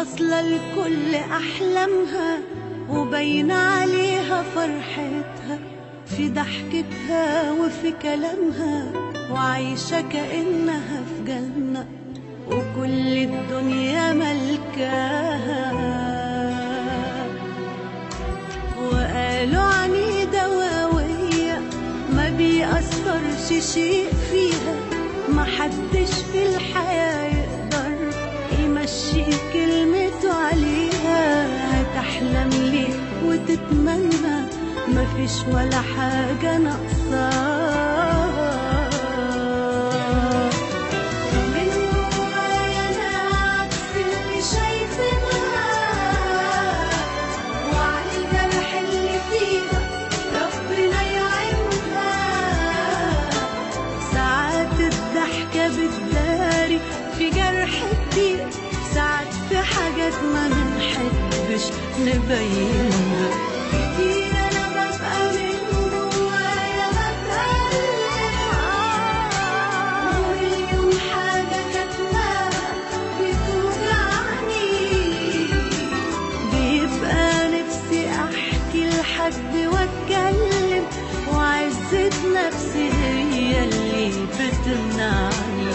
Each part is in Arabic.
واصلة لكل أحلامها وباين عليها فرحتها في ضحكتها وفي كلامها، وعايشة كأنها في جنة وكل الدنيا ملكاها. وقالوا عنيدة وقوية ما بيأثرش شيء فيها، محدش في الحياة يقدر يمشي كلمته عليها. هتحلم ليه وتتمنى مفيش ولا حاجة ناقصاها. من جوايا أنا عكس اللي شايفينها، وعلى الجرح اللي فيها ربنا يعينها. ساعات الضحكة بتداري في جرح كتير، ساعات في حاجات ما بنحبش نبينها. كتير أنا ببقى من جوايا بتألم، ومليون حاجة كاتماها بتوجعني. بيبقى نفسي أحكي لحد وأتكلم، وعزة نفسي هي اللي بتمنعني.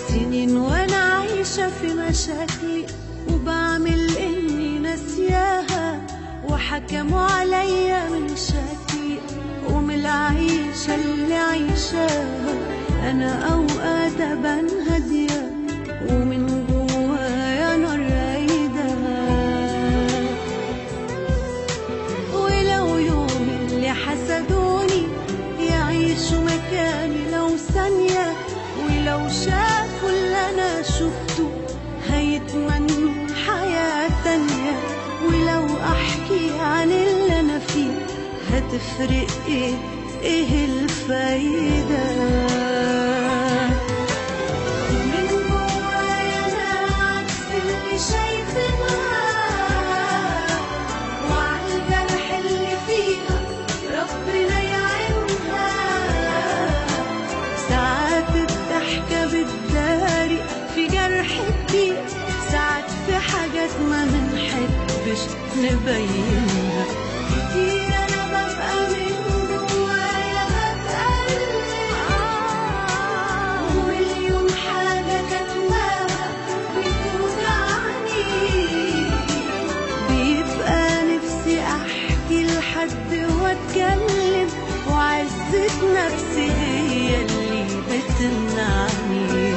سنين وانا عايشة في مشاكلي وبعمل اني ناسياها، وحكموا عليا من شكلي ومن العيشة اللي عيشاها. انا اوقات ابان هادية ومن جوايا نار رايدة، ولو يوم اللي حسدوني يعيشوا مكاني لو ثانية، ولو شافوا اللي أنا شفته هيتمنوا حياة تانية. ولو أحكي عن اللي أنا فيه هتفرق إيه الفايدة؟ من جوايا أنا عكس اللي شايفينها، وعلى الجرح اللي فيها ربنا يعينها. ساعات الضحكة بتداري في جرح كتير، ساعات في حاجات ما بنحبش نبينها. كتير أنا ببقى من جوايا بتألم، ومليون حاجة كاتماها بتوجعني. بيبقى نفسي أحكي لحد وأتكلم، وعزة نفسي هي اللي بتمنعني.